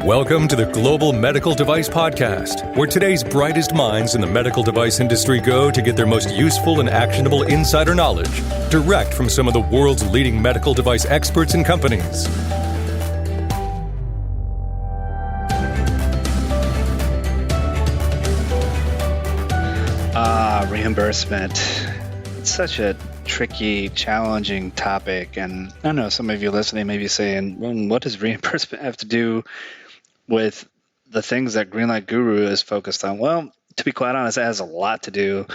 Welcome to the Global Medical Device Podcast, where today's brightest minds in the medical device industry go to get their most useful and actionable insider knowledge direct from some of the world's leading medical device experts and companies. Reimbursement. It's such a tricky, challenging topic. And I know some of you listening may be saying, well, what does reimbursement have to do with the things that Greenlight Guru is focused on? Well, to be quite honest, it has a lot to do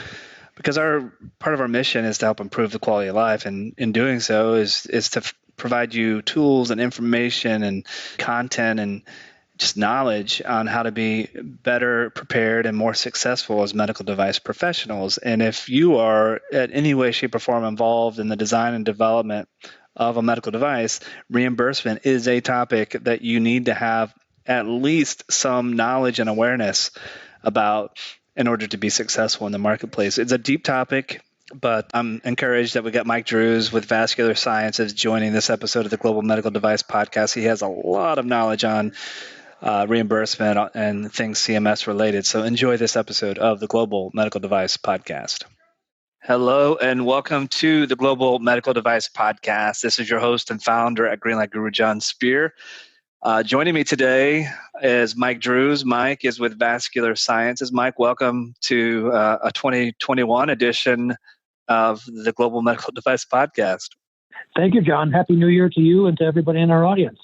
because part of our mission is to help improve the quality of life. And in doing so is to provide you tools and information and content and just knowledge on how to be better prepared and more successful as medical device professionals. And if you are at any way, shape, or form involved in the design and development of a medical device, reimbursement is a topic that you need to have at least some knowledge and awareness about in order to be successful in the marketplace. It's a deep topic, but I'm encouraged that we got Mike Drues with Vascular Sciences joining this episode of the Global Medical Device Podcast. He has a lot of knowledge on reimbursement and things CMS related. So enjoy this episode of the Global Medical Device Podcast. Hello and welcome to the Global Medical Device Podcast. This is your host and founder at Greenlight Guru, Jon Speer. Joining me today is Mike Drues. Mike is with Vascular Sciences. Mike, welcome to a 2021 edition of the Global Medical Device Podcast. Thank you, John. Happy New Year to you and to everybody in our audience.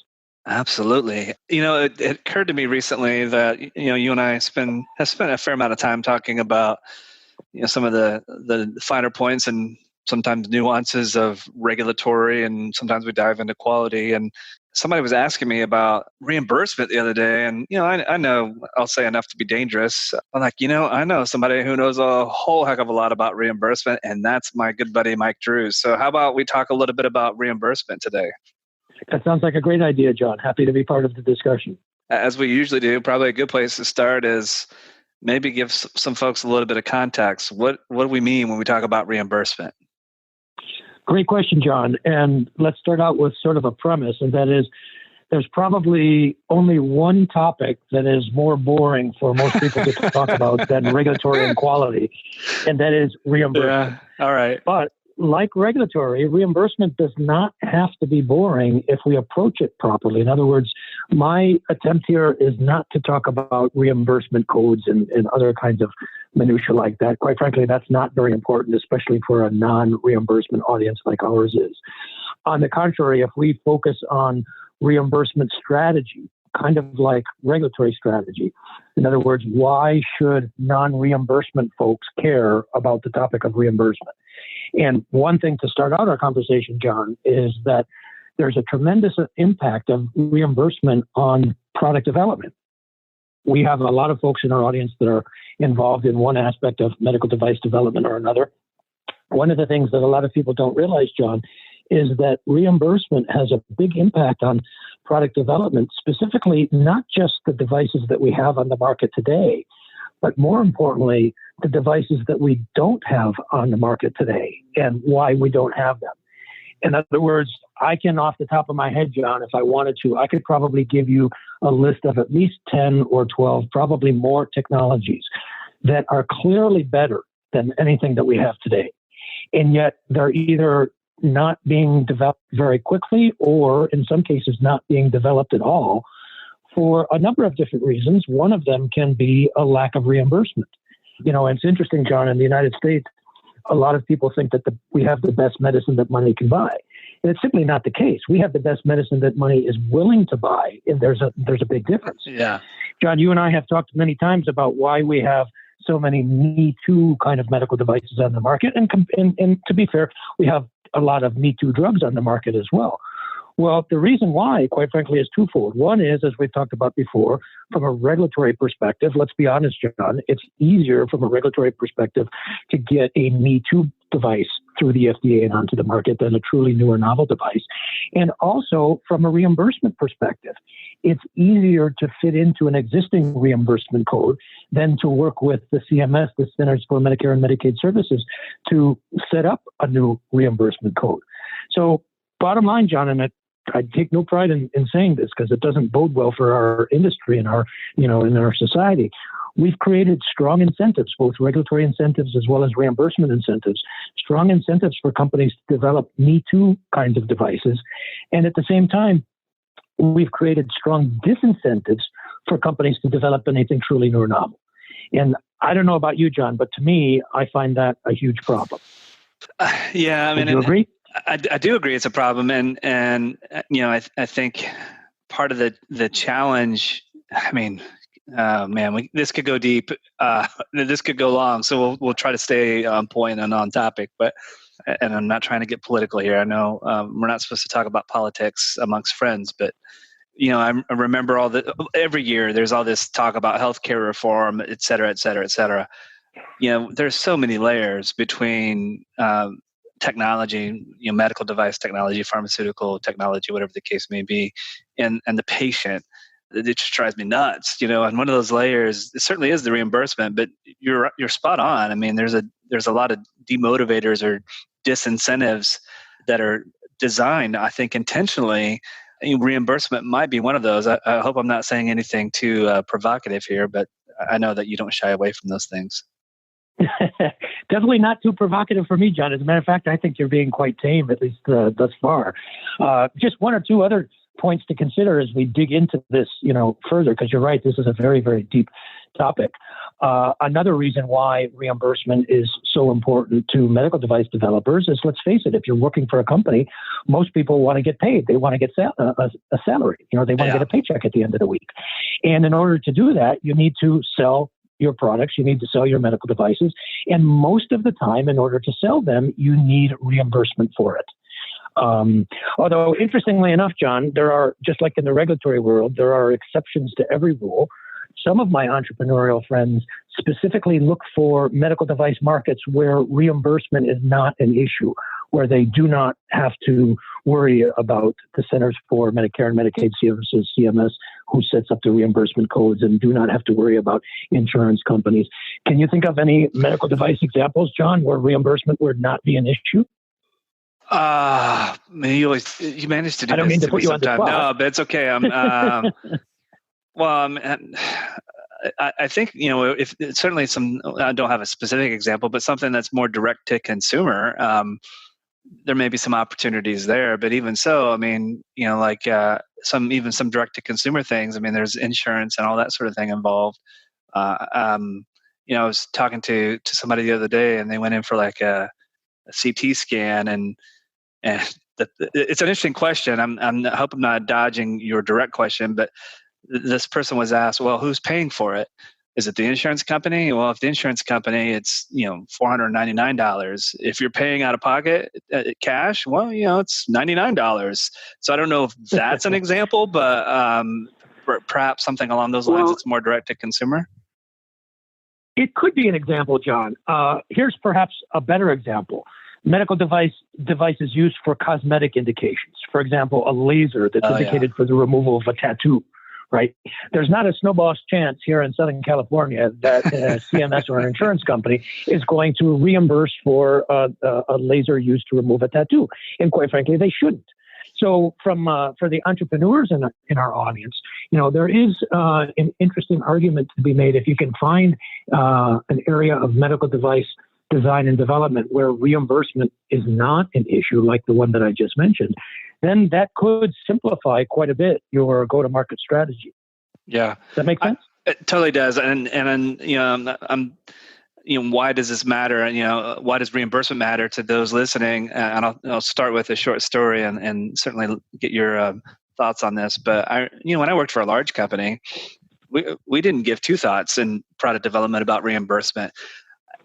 Absolutely. It occurred to me recently that, you and I have spent a fair amount of time talking about, some of the finer points and sometimes nuances of regulatory, and sometimes we dive into quality. And somebody was asking me about reimbursement the other day. And, I know I'll say enough to be dangerous. I'm like, I know somebody who knows a whole heck of a lot about reimbursement, and that's my good buddy, Mike Drues. So how about we talk a little bit about reimbursement today? That sounds like a great idea, John. Happy to be part of the discussion. As we usually do, probably a good place to start is maybe give some folks a little bit of context. What do we mean when we talk about reimbursement? Great question, John. And let's start out with sort of a premise, and that is there's probably only one topic that is more boring for most people to talk about than regulatory and quality, and that is reimbursement. Yeah. All right. But like regulatory, reimbursement does not have to be boring if we approach it properly. In other words, my attempt here is not to talk about reimbursement codes and other kinds of minutiae like that. Quite frankly, that's not very important, especially for a non-reimbursement audience like ours is. On the contrary, if we focus on reimbursement strategy, kind of like regulatory strategy, in other words, why should non-reimbursement folks care about the topic of reimbursement? And one thing to start out our conversation, John, is that there's a tremendous impact of reimbursement on product development. We have a lot of folks in our audience that are involved in one aspect of medical device development or another. One of the things that a lot of people don't realize, John, is that reimbursement has a big impact on product development, specifically not just the devices that we have on the market today, but more importantly, the devices that we don't have on the market today and why we don't have them. In other words, I can, off the top of my head, John, if I wanted to, I could probably give you a list of at least 10 or 12, probably more technologies that are clearly better than anything that we have today. And yet they're either not being developed very quickly or in some cases not being developed at all for a number of different reasons. One of them can be a lack of reimbursement. It's interesting, John, in the United States, a lot of people think that we have the best medicine that money can buy. And it's simply not the case. We have the best medicine that money is willing to buy, and there's a big difference. Yeah. John, you and I have talked many times about why we have so many Me Too kind of medical devices on the market. And to be fair, we have a lot of Me Too drugs on the market as well. Well, the reason why, quite frankly, is twofold. One is, as we've talked about before, from a regulatory perspective, let's be honest, John, it's easier from a regulatory perspective to get a Me Too device through the FDA and onto the market than a truly new or novel device. And also from a reimbursement perspective, it's easier to fit into an existing reimbursement code than to work with the CMS, the Centers for Medicare and Medicaid Services, to set up a new reimbursement code. So bottom line, John, and I take no pride in saying this because it doesn't bode well for our industry and our, in our society. We've created strong incentives, both regulatory incentives as well as reimbursement incentives, strong incentives for companies to develop Me Too kinds of devices. And at the same time, we've created strong disincentives for companies to develop anything truly new or novel. And I don't know about you, Jon, but to me, I find that a huge problem. Yeah, I mean, would you agree? I do agree it's a problem, and I think part of the challenge. I mean, this could go deep. This could go long, so we'll try to stay on point and on topic. But and I'm not trying to get political here. I know we're not supposed to talk about politics amongst friends, but I remember every year there's all this talk about healthcare reform, et cetera, et cetera, et cetera. There's so many layers between technology, medical device technology, pharmaceutical technology, whatever the case may be, and the patient. It just drives me nuts, and one of those layers, it certainly is the reimbursement, but you're spot on. I mean, there's a lot of demotivators or disincentives that are designed, I think, intentionally. Reimbursement might be one of those. I hope I'm not saying anything too provocative here, but I know that you don't shy away from those things. Definitely not too provocative for me, Jon. As a matter of fact, I think you're being quite tame, at least thus far. Just one or two other points to consider as we dig into this, further, because you're right, this is a very, very deep topic. Another reason why reimbursement is so important to medical device developers is, let's face it, if you're working for a company, most people want to get paid. They want to get a salary. They want to get a paycheck at the end of the week. And in order to do that, you need to sell your products, you need to sell your medical devices. And most of the time, in order to sell them, you need reimbursement for it. Although, interestingly enough, Jon, there are, just like in the regulatory world, there are exceptions to every rule. Some of my entrepreneurial friends specifically look for medical device markets where reimbursement is not an issue, where they do not have to worry about the Centers for Medicare and Medicaid Services, CMS, who sets up the reimbursement codes, and do not have to worry about insurance companies. Can you think of any medical device examples, Jon, where reimbursement would not be an issue? You managed to do. I don't mean to put you on the spot. No, but it's okay. I think if certainly some. I don't have a specific example, but something that's more direct to consumer. There may be some opportunities there, but even so, I mean, some direct to consumer things. I mean, there's insurance and all that sort of thing involved. I was talking to somebody the other day, and they went in for like a CT scan, and it's an interesting question. I hope I'm not dodging your direct question, but this person was asked, well, who's paying for it? Is it the insurance company? Well, if the insurance company, it's $499. If you're paying out of pocket cash, well, it's $99. So I don't know if that's an example, but perhaps something along those lines that's more direct to consumer. It could be an example, Jon. Here's perhaps a better example. Medical devices used for cosmetic indications. For example, a laser that's indicated for the removal of a tattoo. Right. There's not a snowball's chance here in Southern California that CMS or an insurance company is going to reimburse for a laser used to remove a tattoo. And quite frankly, they shouldn't. So for the entrepreneurs in our audience, there is an interesting argument to be made. If you can find an area of medical device design and development where reimbursement is not an issue like the one that I just mentioned, then that could simplify quite a bit your go-to-market strategy. Yeah. Does that make sense? It totally does. And why does this matter? Why does reimbursement matter to those listening? And I'll start with a short story and certainly get your thoughts on this. But when I worked for a large company, we didn't give two thoughts in product development about reimbursement.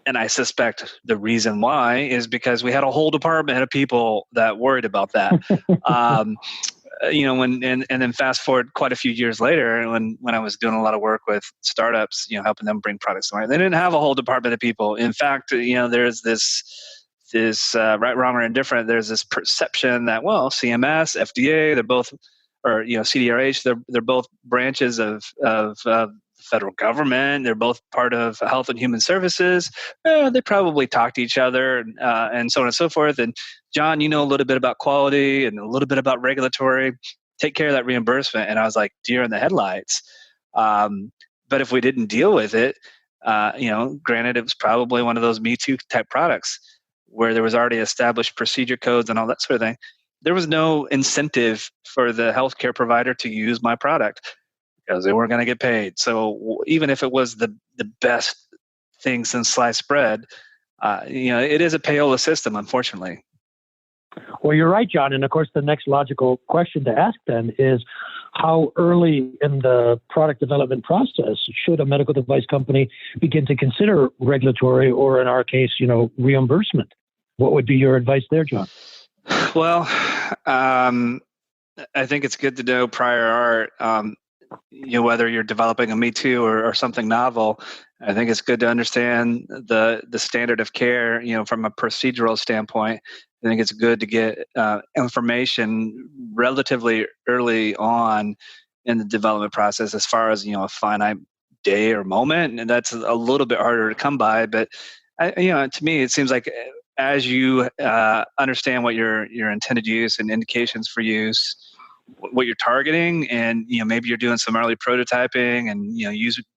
And I suspect the reason why is because we had a whole department of people that worried about that. And then fast forward quite a few years later, when I was doing a lot of work with startups, helping them bring products to market, they didn't have a whole department of people. In fact, there's this right, wrong, or indifferent. There's this perception that, well, CMS, FDA, they're both, or CDRH, they're both branches of the federal government. They're both part of Health and Human Services. They probably talk to each other and so on and so forth. And Jon, you know a little bit about quality and a little bit about regulatory. Take care of that reimbursement. And I was like, deer in the headlights. But if we didn't deal with it, granted, it was probably one of those Me Too type products where there was already established procedure codes and all that sort of thing. There was no incentive for the healthcare provider to use my product because they weren't going to get paid. So even if it was the best thing since sliced bread, it is a payola system, unfortunately. Well, you're right, Jon. And of course, the next logical question to ask then is, how early in the product development process should a medical device company begin to consider regulatory, or in our case, reimbursement? What would be your advice there, Jon? Well, I think it's good to know prior art, whether you're developing a Me Too or something novel. I think it's good to understand the standard of care, from a procedural standpoint. I think it's good to get information relatively early on in the development process as far as, a finite day or moment. And that's a little bit harder to come by. But, to me, it seems like as you understand what your intended use and indications for use, what you're targeting, and maybe you're doing some early prototyping and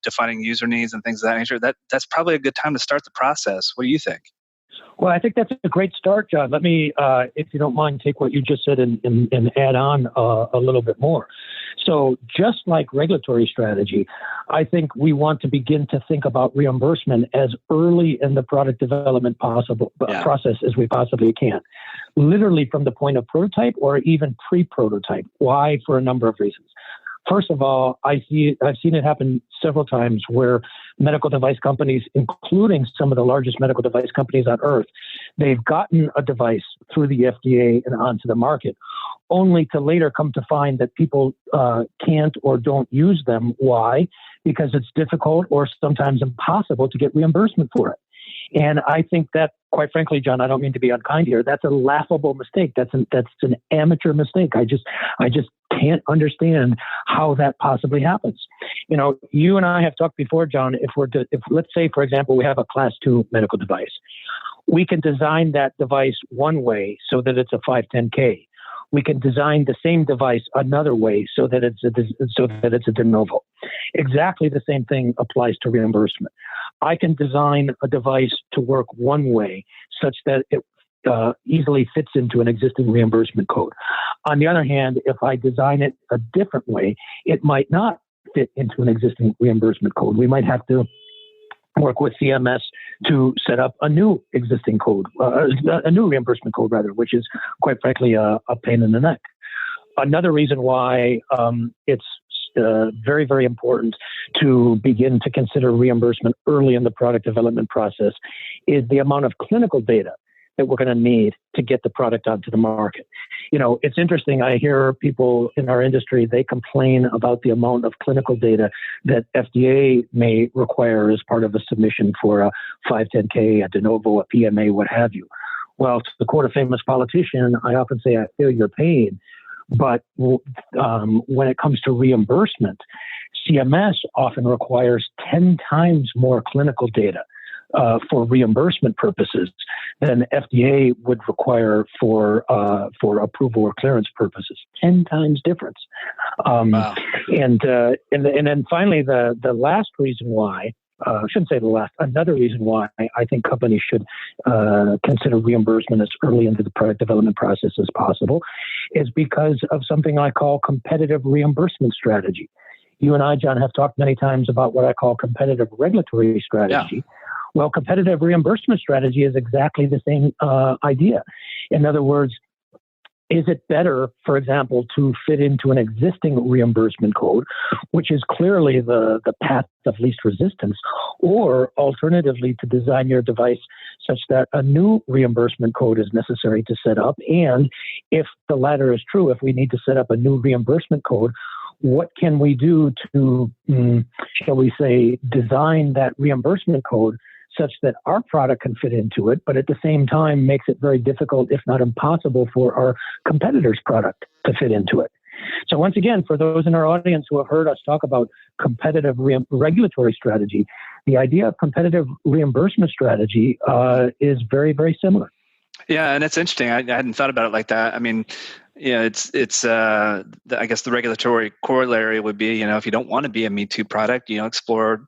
defining user needs and things of that nature, that's probably a good time to start the process. What do you think? Well, I think that's a great start, Jon. Let me, if you don't mind, take what you just said and add on a little bit more. So just like regulatory strategy, I think we want to begin to think about reimbursement as early in the product development process as we possibly can, literally from the point of prototype or even pre-prototype. Why? For a number of reasons. First of all, I've seen it happen several times where medical device companies, including some of the largest medical device companies on earth, they've gotten a device through the FDA and onto the market, only to later come to find that people can't or don't use them. Why? Because it's difficult or sometimes impossible to get reimbursement for it. And I think that, quite frankly, Jon, I don't mean to be unkind here, that's a laughable mistake. That's an amateur mistake. I just can't understand how that possibly happens. You and I have talked before, Jon, if let's say, for example, we have a class 2 medical device, we can design that device one way so that it's a 510K. We can design the same device another way so that it's a de novo. Exactly the same thing applies to reimbursement. I can design a device to work one way such that it easily fits into an existing reimbursement code. On the other hand, if I design it a different way, it might not fit into an existing reimbursement code. We might have to work with CMS to set up a new existing code, a new reimbursement code rather, which is quite frankly a pain in the neck. Another reason why it's very, very important to begin to consider reimbursement early in the product development process is the amount of clinical data that we're going to need to get the product onto the market. It's interesting. I hear people in our industry, they complain about the amount of clinical data that FDA may require as part of a submission for a 510K, a de novo, a PMA, what have you. Well, to the quote a famous politician, I often say, I feel your pain. But when it comes to reimbursement, CMS often requires 10 times more clinical data for reimbursement purposes than FDA would require for approval or clearance purposes. 10 times difference. Wow. And then finally, the last reason why, I shouldn't say the last, another reason why I think companies should consider reimbursement as early into the product development process as possible is because of something I call competitive reimbursement strategy. You and I, Jon, have talked many times about what I call competitive regulatory strategy. Yeah. Well, competitive reimbursement strategy is exactly the same idea. In other words, is it better, for example, to fit into an existing reimbursement code, which is clearly the path of least resistance, or alternatively to design your device such that a new reimbursement code is necessary to set up? And if the latter is true, if we need to set up a new reimbursement code, what can we do to, shall we say, design that reimbursement code such that our product can fit into it, but at the same time makes it very difficult, if not impossible, for our competitor's product to fit into it? So once again, for those in our audience who have heard us talk about competitive regulatory strategy, the idea of competitive reimbursement strategy is very, very similar. Yeah, and it's interesting. I hadn't thought about it like that. I mean, it's I guess the regulatory corollary would be, if you don't want to be a Me Too product, explore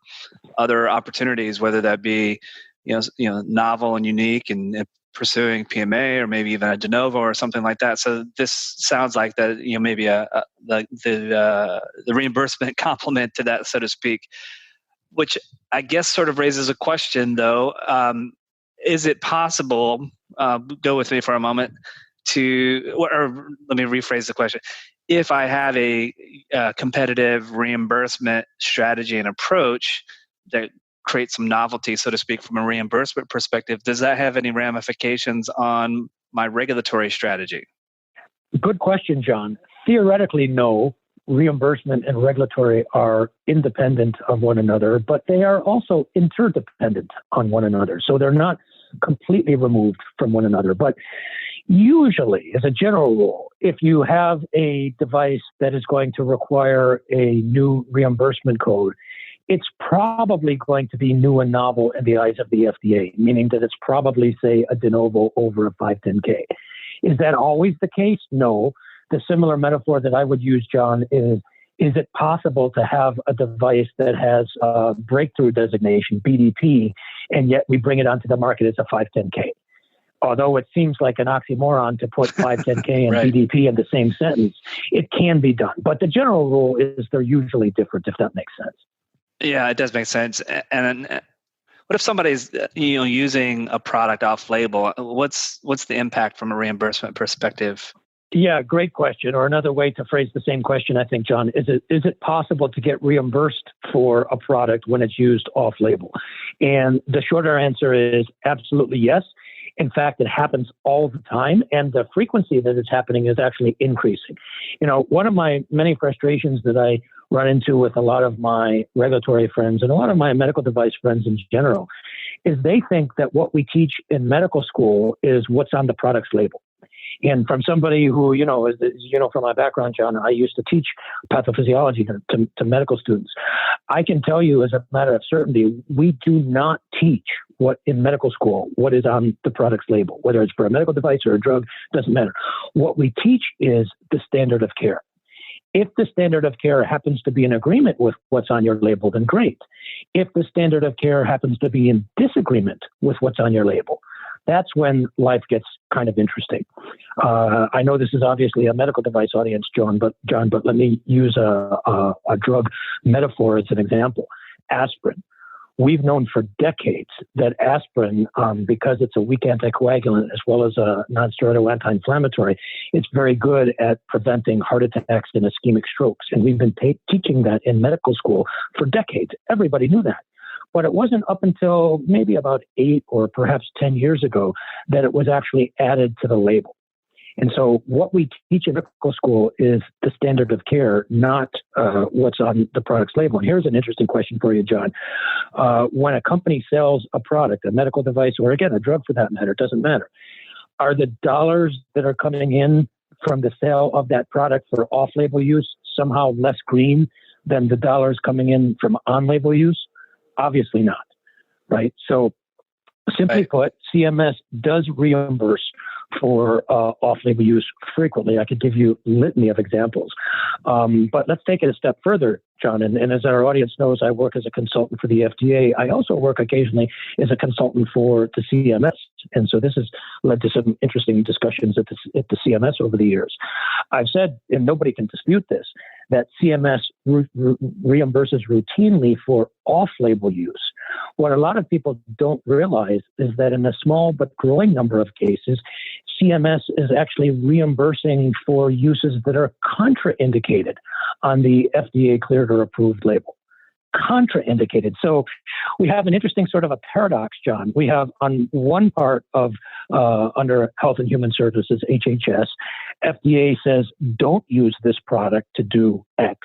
other opportunities, whether that be, novel and unique and pursuing PMA or maybe even a de novo or something like that. So this sounds like that, maybe the reimbursement complement to that, so to speak, which I guess sort of raises a question though. Is it possible, go with me for a moment, or let me rephrase the question. If I have a competitive reimbursement strategy and approach that creates some novelty, so to speak, from a reimbursement perspective, does that have any ramifications on my regulatory strategy? Good question, John. Theoretically, no. Reimbursement and regulatory are independent of one another, but they are also interdependent on one another. So they're not completely removed from one another. But usually, as a general rule, if you have a device that is going to require a new reimbursement code, it's probably going to be new and novel in the eyes of the FDA, meaning that it's probably, say, a de novo over a 510K. Is that always the case? No. The similar metaphor that I would use, John, is it possible to have a device that has a breakthrough designation, BDP, and yet we bring it onto the market as a 510K? Although it seems like an oxymoron to put 510K and right. BDP in the same sentence, it can be done. But the general rule is they're usually different, if that makes sense. Yeah, it does make sense. And what if somebody's using a product off label? What's the impact from a reimbursement perspective? Yeah, great question. Or another way to phrase the same question, I think, John, is it possible to get reimbursed for a product when it's used off label? And the shorter answer is absolutely yes. In fact, it happens all the time, and the frequency that it's happening is actually increasing. One of my many frustrations that I run into with a lot of my regulatory friends and a lot of my medical device friends in general is they think that what we teach in medical school is what's on the product's label. And from somebody who, from my background, John, I used to teach pathophysiology to medical students. I can tell you as a matter of certainty, we do not teach what in medical school, what is on the product's label, whether it's for a medical device or a drug, doesn't matter. What we teach is the standard of care. If the standard of care happens to be in agreement with what's on your label, then great. If the standard of care happens to be in disagreement with what's on your label, that's when life gets kind of interesting. I know this is obviously a medical device audience, John, but let me use a drug metaphor as an example. Aspirin. We've known for decades that aspirin, because it's a weak anticoagulant as well as a nonsteroidal anti-inflammatory, it's very good at preventing heart attacks and ischemic strokes. And we've been teaching that in medical school for decades. Everybody knew that. But it wasn't up until maybe about 8 or perhaps 10 years ago that it was actually added to the label. And so what we teach in medical school is the standard of care, not what's on the product's label. And here's an interesting question for you, John. When a company sells a product, a medical device, or again, a drug for that matter, it doesn't matter. Are the dollars that are coming in from the sale of that product for off-label use somehow less green than the dollars coming in from on-label use? Obviously not, right? So simply put, CMS does reimburse for off-label use frequently. I could give you a litany of examples. But let's take it a step further, John. And as our audience knows, I work as a consultant for the FDA. I also work occasionally as a consultant for the CMS. And so this has led to some interesting discussions at the CMS over the years. I've said, and nobody can dispute this, that CMS reimburses routinely for off-label use. What a lot of people don't realize is that in a small but growing number of cases, CMS is actually reimbursing for uses that are contraindicated on the FDA cleared or approved label. Contraindicated. So we have an interesting sort of a paradox, John. We have on one part of under Health and Human Services, HHS, FDA says don't use this product to do X.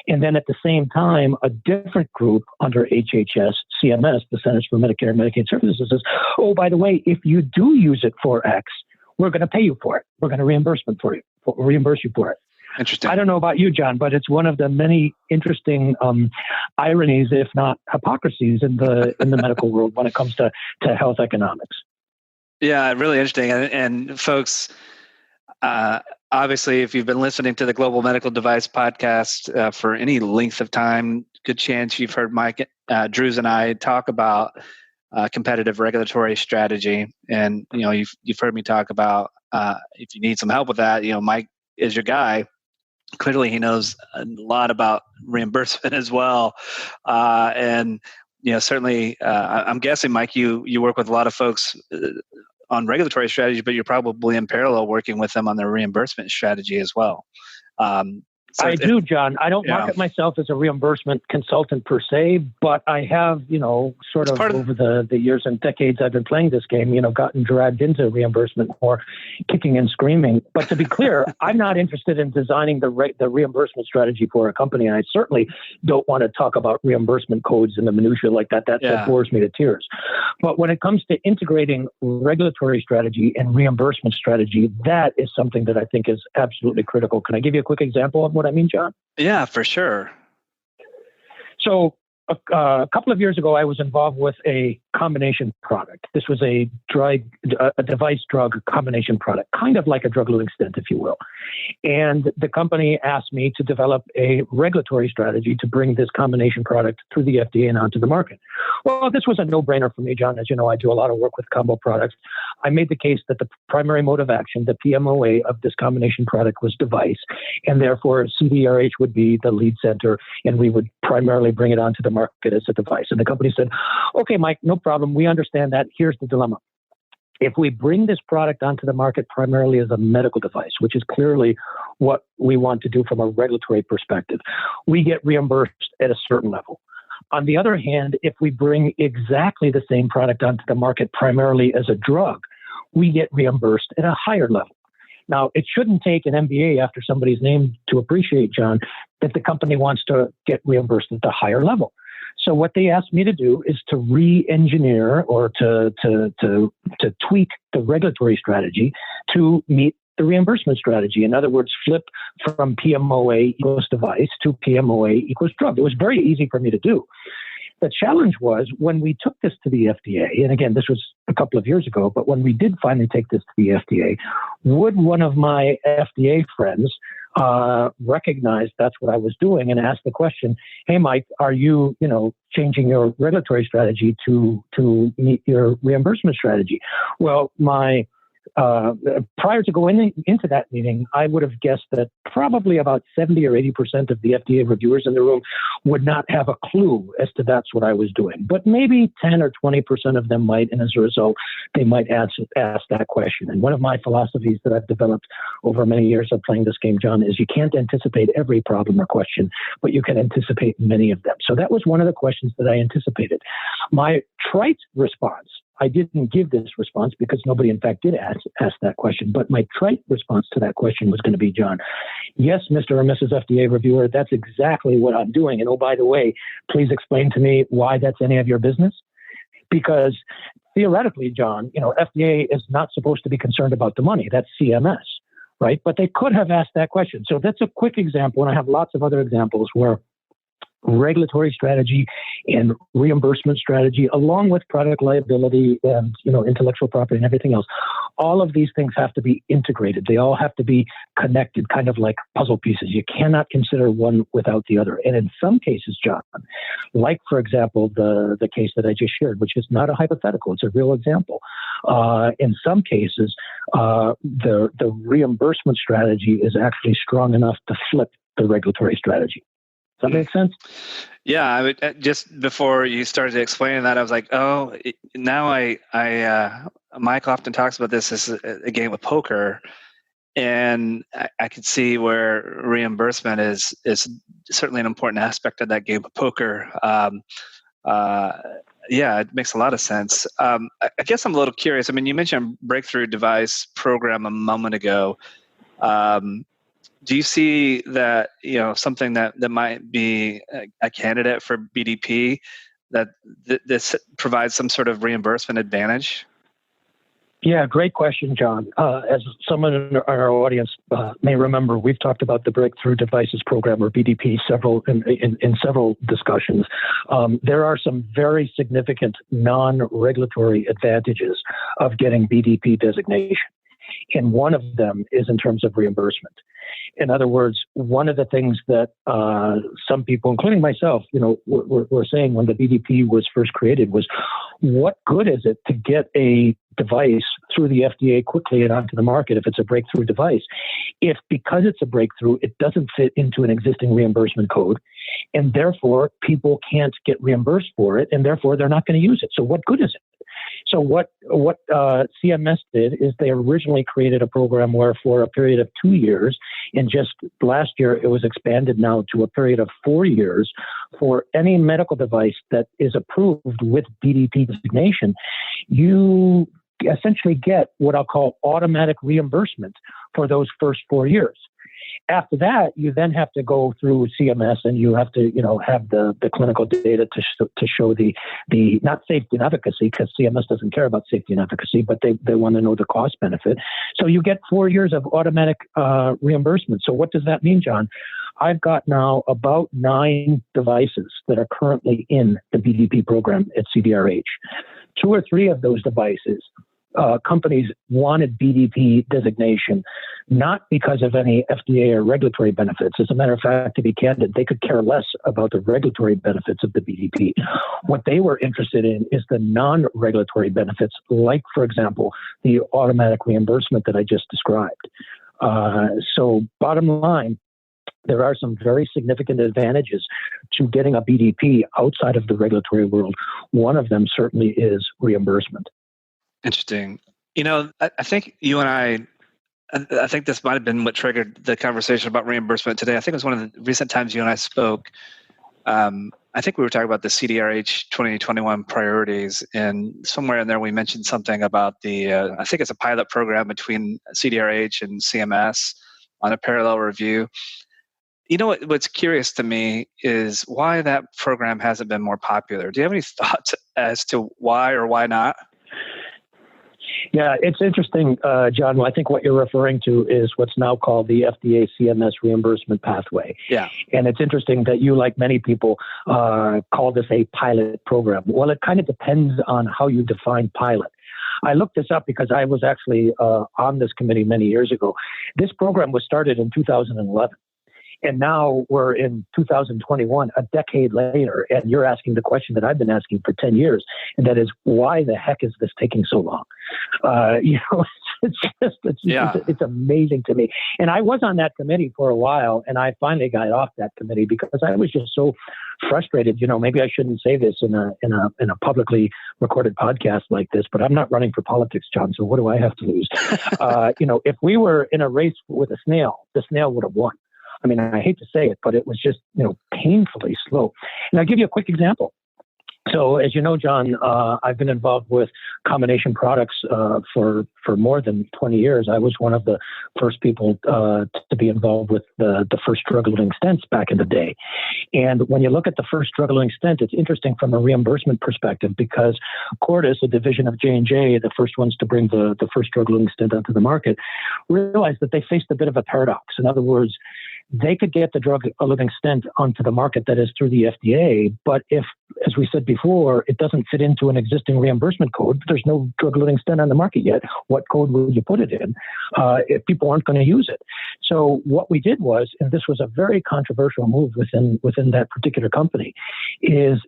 And then at the same time, a different group under HHS, CMS, the Centers for Medicare and Medicaid Services, says, oh, by the way, if you do use it for X, we're going to pay you for it. We're going to reimburse you for it. Interesting. I don't know about you, John, but it's one of the many interesting ironies, if not hypocrisies, in the medical world when it comes to health economics. Yeah, really interesting. And folks, obviously, if you've been listening to the Global Medical Device Podcast for any length of time, good chance you've heard Mike Drues and I talk about competitive regulatory strategy. And you've heard me talk about if you need some help with that, Mike is your guy. Clearly, he knows a lot about reimbursement as well, and certainly, I'm guessing, Mike, you work with a lot of folks on regulatory strategy, but you're probably in parallel working with them on their reimbursement strategy as well. I do, John. I don't market myself as a reimbursement consultant per se, but I have, sort of over the years and decades I've been playing this game, gotten dragged into reimbursement more, kicking and screaming. But to be clear, I'm not interested in designing the reimbursement strategy for a company. And I certainly don't want to talk about reimbursement codes and the minutiae like that. That bores me to tears. But when it comes to integrating regulatory strategy and reimbursement strategy, that is something that I think is absolutely critical. Can I give you a quick example of what I mean, John? Yeah, for sure. So a couple of years ago, I was involved with a combination product. This was a device-drug combination product, kind of like a drug-eluting stent, if you will. And the company asked me to develop a regulatory strategy to bring this combination product through the FDA and onto the market. Well, this was a no-brainer for me, John. As you know, I do a lot of work with combo products. I made the case that the primary mode of action, the PMOA of this combination product, was device, and therefore CDRH would be the lead center, and we would primarily bring it onto the market as a device. And the company said, okay, Mike, no problem. We understand that. Here's the dilemma. If we bring this product onto the market primarily as a medical device, which is clearly what we want to do from a regulatory perspective, we get reimbursed at a certain level. On the other hand, if we bring exactly the same product onto the market primarily as a drug, we get reimbursed at a higher level. Now, it shouldn't take an MBA after somebody's name to appreciate, John, that the company wants to get reimbursed at the higher level. So what they asked me to do is to re-engineer or to tweak the regulatory strategy to meet the reimbursement strategy. In other words, flip from PMOA equals device to PMOA equals drug. It was very easy for me to do. The challenge was when we took this to the FDA, and again, this was a couple of years ago, but when we did finally take this to the FDA, would one of my FDA friends recognize that's what I was doing and ask the question, hey, Mike, are you, changing your regulatory strategy to meet your reimbursement strategy? Well, prior to going into that meeting, I would have guessed that probably about 70 or 80% of the FDA reviewers in the room would not have a clue as to that's what I was doing. But maybe 10 or 20% of them might, and as a result, they might ask that question. And one of my philosophies that I've developed over many years of playing this game, John, is you can't anticipate every problem or question, but you can anticipate many of them. So that was one of the questions that I anticipated. My trite response, I didn't give this response because nobody, in fact, did ask that question. But my trite response to that question was going to be, John, yes, Mr. or Mrs. FDA reviewer, that's exactly what I'm doing. And oh, by the way, please explain to me why that's any of your business. Because theoretically, John, FDA is not supposed to be concerned about the money. That's CMS, right? But they could have asked that question. So that's a quick example. And I have lots of other examples where regulatory strategy and reimbursement strategy, along with product liability and intellectual property and everything else, all of these things have to be integrated. They all have to be connected, kind of like puzzle pieces. You cannot consider one without the other. And in some cases, John, like for example the case that I just shared, which is not a hypothetical, it's a real example. In some cases, the reimbursement strategy is actually strong enough to flip the regulatory strategy. Does that make sense? Yeah, just before you started explaining that, I was like, oh, now Mike often talks about this as a game of poker, and I could see where reimbursement is certainly an important aspect of that game of poker. Yeah, it makes a lot of sense. I guess I'm a little curious. I mean, you mentioned breakthrough device program a moment ago. Do you see that, something that might be a candidate for BDP, that this provides some sort of reimbursement advantage? Yeah, great question, John. As someone in our audience may remember, we've talked about the Breakthrough Devices Program, or BDP, in several discussions. There are some very significant non-regulatory advantages of getting BDP designation. And one of them is in terms of reimbursement. In other words, one of the things that some people, including myself, were saying when the BDP was first created was, what good is it to get a device through the FDA quickly and onto the market if it's a breakthrough device, if because it's a breakthrough, it doesn't fit into an existing reimbursement code, and therefore people can't get reimbursed for it, and therefore they're not going to use it. So what good is it? So what CMS did is they originally created a program where for a period of 2 years, and just last year it was expanded now to a period of 4 years, for any medical device that is approved with BDP designation, you essentially get what I'll call automatic reimbursement for those first 4 years. After that, you then have to go through CMS, and you have to, have the clinical data to show the not safety and efficacy, because CMS doesn't care about safety and efficacy, but they want to know the cost benefit. So you get 4 years of automatic reimbursement. So what does that mean, John? I've got now about 9 devices that are currently in the BDP program at CDRH. 2 or 3 of those devices, companies wanted BDP designation, not because of any FDA or regulatory benefits. As a matter of fact, to be candid, they could care less about the regulatory benefits of the BDP. What they were interested in is the non-regulatory benefits, like, for example, the automatic reimbursement that I just described. So bottom line, there are some very significant advantages to getting a BDP outside of the regulatory world. One of them certainly is reimbursement. Interesting. I think you and I think this might have been what triggered the conversation about reimbursement today. I think it was one of the recent times you and I spoke. I think we were talking about the CDRH 2021 priorities, and somewhere in there we mentioned something about I think it's a pilot program between CDRH and CMS on a parallel review. What's curious to me is why that program hasn't been more popular. Do you have any thoughts as to why or why not? Yeah, it's interesting, John. Well, I think what you're referring to is what's now called the FDA CMS reimbursement pathway. Yeah. And it's interesting that you, like many people, call this a pilot program. Well, it kind of depends on how you define pilot. I looked this up because I was actually on this committee many years ago. This program was started in 2011. And now we're in 2021, a decade later, and you're asking the question that I've been asking for 10 years, and that is, why the heck is this taking so long? It's amazing to me. And I was on that committee for a while, and I finally got off that committee because I was just so frustrated. Maybe I shouldn't say this in a publicly recorded podcast like this, but I'm not running for politics, John. So what do I have to lose? If we were in a race with a snail, the snail would have won. I mean, I hate to say it, but it was just, painfully slow. And I'll give you a quick example. So as you know, John, I've been involved with combination products for more than 20 years. I was one of the first people to be involved with the first drug-eluting stents back in the day. And when you look at the first drug-eluting stent, it's interesting from a reimbursement perspective because Cordis, a division of J&J, the first ones to bring the first drug-eluting stent onto the market, realized that they faced a bit of a paradox. In other words, they could get the drug-eluting stent onto the market, that is through the FDA, but if, as we said before, it doesn't fit into an existing reimbursement code, there's no drug-eluting stent on the market yet, what code would you put it in if people aren't going to use it? So what we did was, and this was a very controversial move within that particular company, is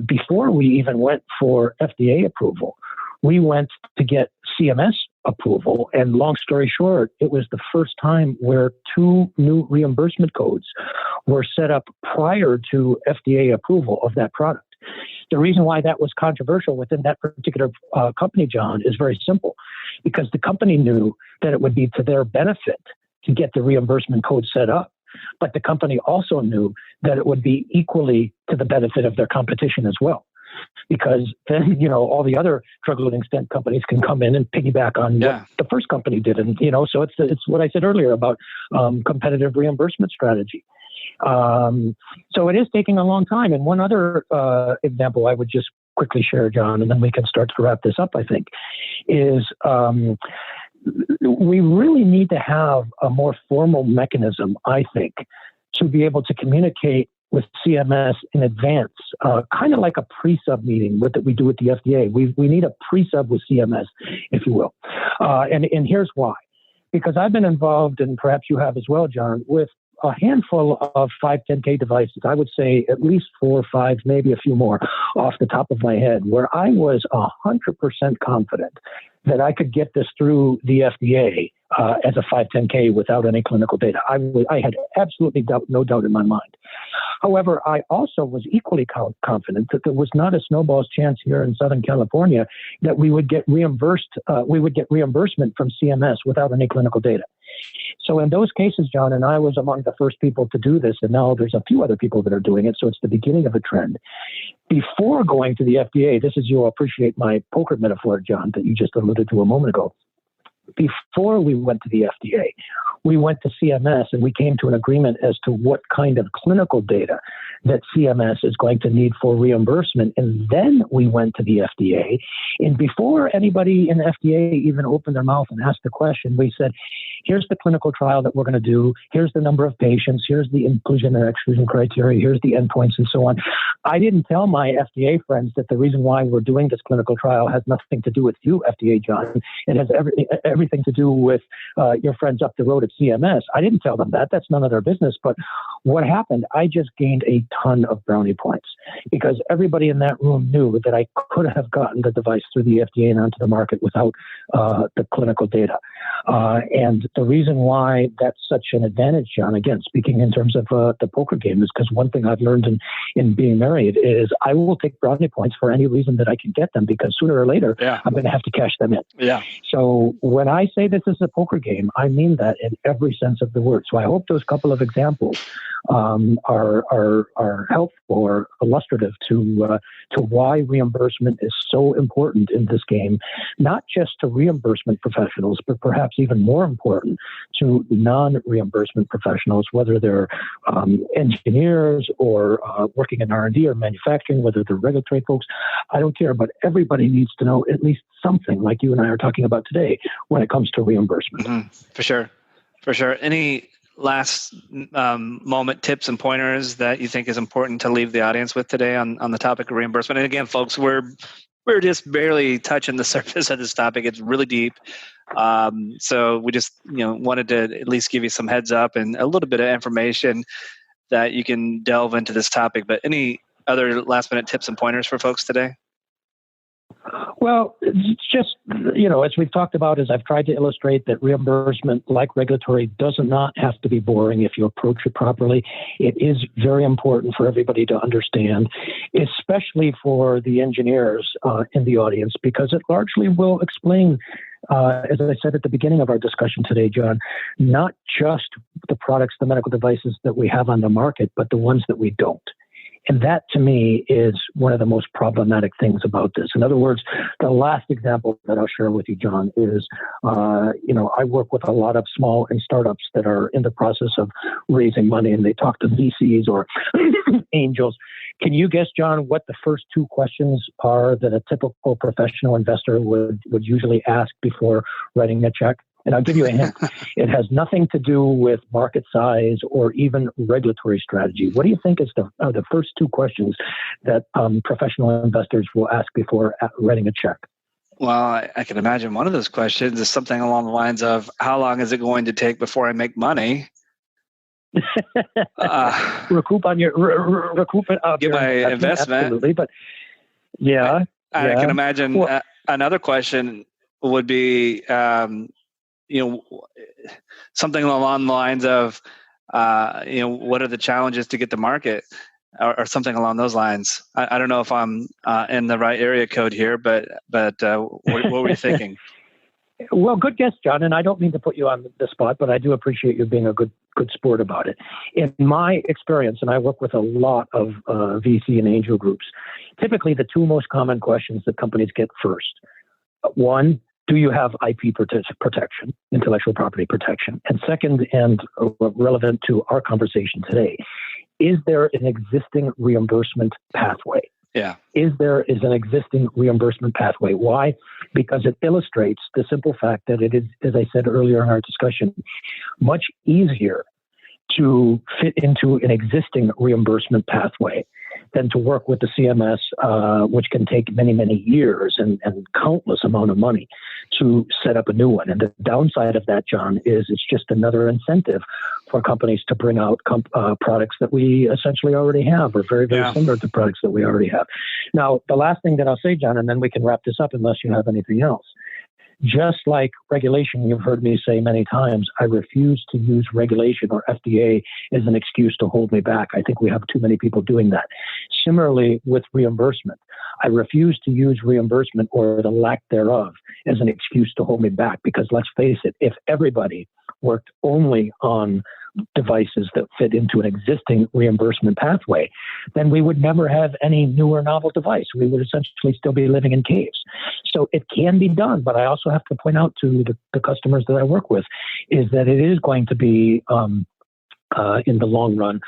before we even went for FDA approval, we went to get CMS approval. And long story short, it was the first time where 2 new reimbursement codes were set up prior to FDA approval of that product. The reason why that was controversial within that particular company, John, is very simple. Because the company knew that it would be to their benefit to get the reimbursement code set up. But the company also knew that it would be equally to the benefit of their competition as well. Because then, all the other drug-eluting stent companies can come in and piggyback on what the first company did. And, so it's what I said earlier about competitive reimbursement strategy. So it is taking a long time. And one other example I would just quickly share, John, and then we can start to wrap this up, I think, is we really need to have a more formal mechanism, I think, to be able to communicate with CMS in advance, kind of like a pre-sub meeting that we do with the FDA. We need a pre-sub with CMS, if you will. And here's why. Because I've been involved, and perhaps you have as well, John, with a handful of 510K devices. I would say at least 4 or 5, maybe a few more off the top of my head, where I was 100% confident that I could get this through the FDA as a 510K without any clinical data. I had absolutely no doubt in my mind. However, I also was equally confident that there was not a snowball's chance here in Southern California that we would get reimbursement from CMS without any clinical data. So in those cases, John, and I was among the first people to do this, and now there's a few other people that are doing it, so it's the beginning of a trend. Before going to the FDA, this is, you'll appreciate my poker metaphor, John, that you just alluded to a moment ago. Before we went to the FDA, we went to CMS and we came to an agreement as to what kind of clinical data that CMS is going to need for reimbursement. And then we went to the FDA. And before anybody in the FDA even opened their mouth and asked the question, we said, here's the clinical trial that we're going to do. Here's the number of patients. Here's the inclusion and exclusion criteria. Here's the endpoints and so on. I didn't tell my FDA friends that the reason why we're doing this clinical trial has nothing to do with you, FDA, John. It has everything to do with your friends up the road at CMS. I didn't tell them that. That's none of their business. But what happened, I just gained a ton of brownie points because everybody in that room knew that I could have gotten the device through the FDA and onto the market without the clinical data. And the reason why that's such an advantage, John, again, speaking in terms of the poker game, is because one thing I've learned in being married is I will take brownie points for any reason that I can get them, because sooner or later, I'm going to have to cash them in. Yeah. So when I say this is a poker game, I mean that in every sense of the word. So I hope those couple of examples are helpful or illustrative to why reimbursement is so important in this game, not just to reimbursement professionals, but perhaps even more important to non-reimbursement professionals, whether they're engineers or working in R&D or manufacturing, whether they're regulatory folks. I don't care, but everybody needs to know at least something, like you and I are talking about today, when it comes to reimbursement. Mm-hmm. For sure. Any last moment tips and pointers that you think is important to leave the audience with today on the topic of reimbursement? And again, folks, we're just barely touching the surface of this topic. It's really deep. So we just wanted to at least give you some heads up and a little bit of information that you can delve into this topic. But any other last minute tips and pointers for folks today? Well, it's just, as we've talked about, as I've tried to illustrate, that reimbursement, like regulatory, does not have to be boring if you approach it properly. It is very important for everybody to understand, especially for the engineers in the audience, because it largely will explain, as I said at the beginning of our discussion today, John, not just the products, the medical devices that we have on the market, but the ones that we don't. And that, to me, is one of the most problematic things about this. In other words, the last example that I'll share with you, John, is, I work with a lot of small and startups that are in the process of raising money, and they talk to VCs or angels. Can you guess, John, what the first 2 questions are that a typical professional investor would usually ask before writing a check? And I'll give you a hint. It has nothing to do with market size or even regulatory strategy. What do you think is the first 2 questions that professional investors will ask before writing a check? Well, I can imagine one of those questions is something along the lines of, how long is it going to take before I make money? Recoup it get my investment. Absolutely, but yeah. I can imagine another question would be, something along the lines of, what are the challenges to get to market, or something along those lines. I don't know if I'm in the right area code here, but what were you thinking? Well, good guess, John. And I don't mean to put you on the spot, but I do appreciate you being a good sport about it. In my experience, and I work with a lot of VC and angel groups, typically the 2 most common questions that companies get first. 1, do you have IP protection, intellectual property protection? And second, and relevant to our conversation today, is there an existing reimbursement pathway? Yeah. Is an existing reimbursement pathway. Why? Because it illustrates the simple fact that it is, as I said earlier in our discussion, much easier to fit into an existing reimbursement pathway than to work with the CMS, which can take many, many years and countless amount of money to set up a new one. And the downside of that, John, is it's just another incentive for companies to bring out products that we essentially already have, or very, very similar to products that we already have. Now, the last thing that I'll say, John, and then we can wrap this up unless you have anything else. Just like regulation, you've heard me say many times, I refuse to use regulation or FDA as an excuse to hold me back. I think we have too many people doing that. Similarly, with reimbursement, I refuse to use reimbursement or the lack thereof as an excuse to hold me back, because let's face it, if everybody worked only on devices that fit into an existing reimbursement pathway, then we would never have any new or novel device. We would essentially still be living in caves. So it can be done, but I also have to point out to the customers that I work with is that it is going to be, in the long run,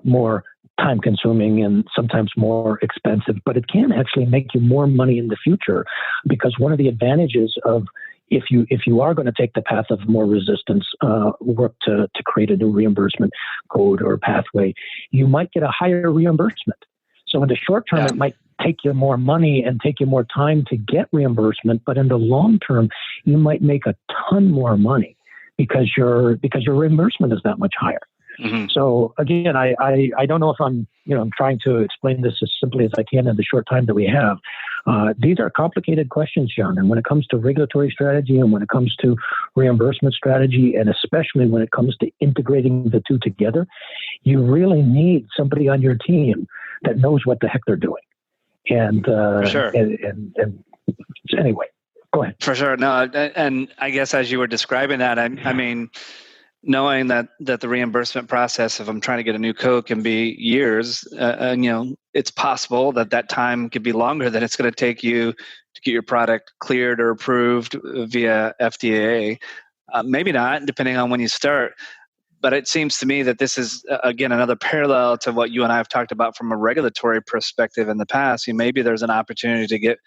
more time-consuming and sometimes more expensive, but it can actually make you more money in the future, because one of the advantages of if you are going to take the path of more resistance, work to create a new reimbursement code or pathway, you might get a higher reimbursement. So in the short term, it might take you more money and take you more time to get reimbursement, but in the long term, you might make a ton more money because your reimbursement is that much higher. Mm-hmm. So again, I don't know if I'm trying to explain this as simply as I can in the short time that we have. These are complicated questions, John. And when it comes to regulatory strategy and when it comes to reimbursement strategy, and especially when it comes to integrating the two together, you really need somebody on your team that knows what the heck they're doing. And, For sure. and anyway, go ahead. For sure. No, and I guess as you were describing that, I mean, knowing that the reimbursement process, if I'm trying to get a new code, can be years, it's possible that time could be longer than it's going to take you to get your product cleared or approved via FDA. Maybe not, depending on when you start. But it seems to me that this is, again, another parallel to what you and I have talked about from a regulatory perspective in the past. Maybe there's an opportunity to get,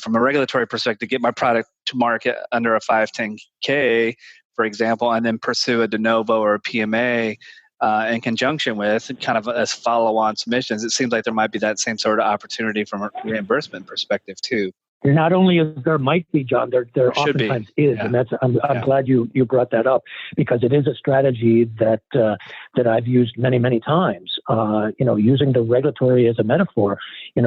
from a regulatory perspective, get my product to market under a 510K, for example, and then pursue a de novo or a PMA in conjunction with, kind of as follow-on submissions. It seems like there might be that same sort of opportunity from a reimbursement perspective too. Not only is there might be, John, there oftentimes is, and that's I'm glad you brought that up, because it is a strategy that I've used many times. Using the regulatory as a metaphor, you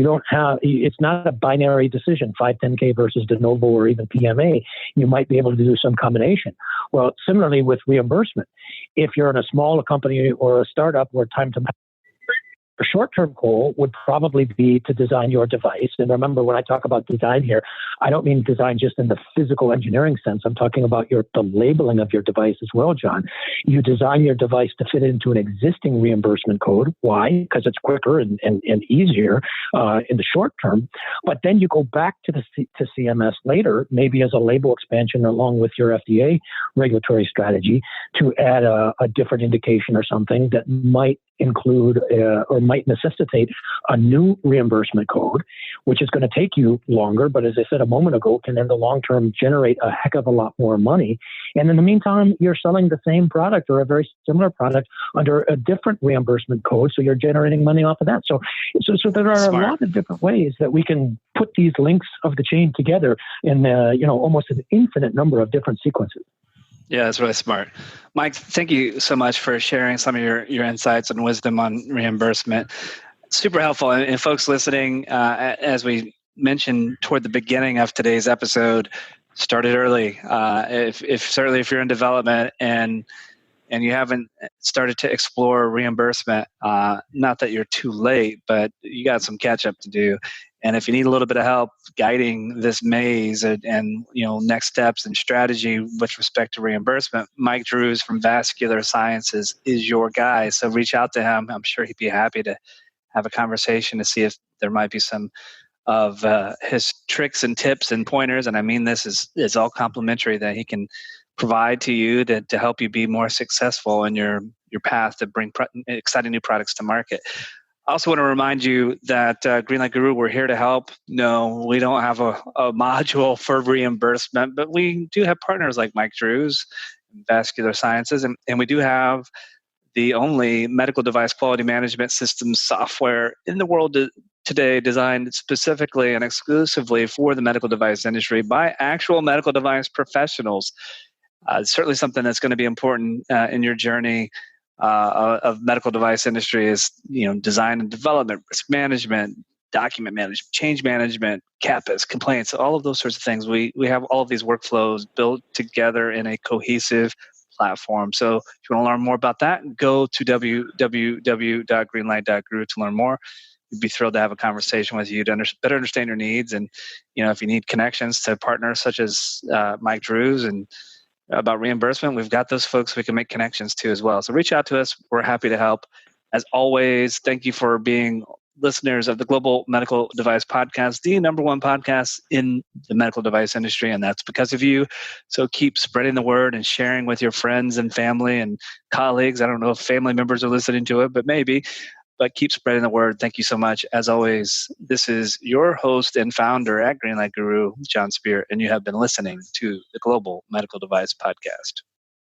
don't have, it's not a binary decision, 510K versus de novo or even PMA. You might be able to do some combination. Well, similarly with reimbursement, if you're in a smaller company or a startup where time to a short-term goal would probably be to design your device. And remember, when I talk about design here, I don't mean design just in the physical engineering sense. I'm talking about the labeling of your device as well, John. You design your device to fit into an existing reimbursement code. Why? Because it's quicker and easier in the short term. But then you go back to CMS later, maybe as a label expansion along with your FDA regulatory strategy, to add a different indication or something that might include or might necessitate a new reimbursement code, which is going to take you longer, but as I said a moment ago, can in the long term generate a heck of a lot more money. And in the meantime, you're selling the same product or a very similar product under a different reimbursement code, so you're generating money off of that. So there are a lot of different ways that we can put these links of the chain together in almost an infinite number of different sequences. Yeah, that's really smart. Mike, thank you so much for sharing some of your insights and wisdom on reimbursement. Super helpful. And folks listening, as we mentioned toward the beginning of today's episode, start it early. Certainly if you're in development and you haven't started to explore reimbursement, not that you're too late, but you got some catch up to do. And if you need a little bit of help guiding this maze and next steps and strategy with respect to reimbursement, Mike Drues from Vascular Sciences is your guy. So reach out to him. I'm sure he'd be happy to have a conversation to see if there might be some of his tricks and tips and pointers. And I mean, this is all complimentary that he can provide to you to help you be more successful in your path to bring exciting new products to market. I also want to remind you that Greenlight Guru, we're here to help. No, we don't have a module for reimbursement, but we do have partners like Mike Drues, Vascular Sciences, and we do have the only medical device quality management system software in the world today designed specifically and exclusively for the medical device industry by actual medical device professionals. Certainly something that's going to be important in your journey of medical device industry is, design and development, risk management, document management, change management, CAPAs, complaints, all of those sorts of things. We have all of these workflows built together in a cohesive platform. So if you want to learn more about that, go to www.greenlight.guru to learn more. We'd be thrilled to have a conversation with you to better understand your needs. And, if you need connections to partners such as Mike Drues and about reimbursement, we've got those folks we can make connections to as well. So reach out to us. We're happy to help. As always, thank you for being listeners of the Global Medical Device Podcast, the number one podcast in the medical device industry, and that's because of you. So keep spreading the word and sharing with your friends and family and colleagues. I don't know if family members are listening to it, but maybe. But keep spreading the word. Thank you so much. As always, this is your host and founder at Greenlight Guru, Jon Speer, and you have been listening to the Global Medical Device Podcast.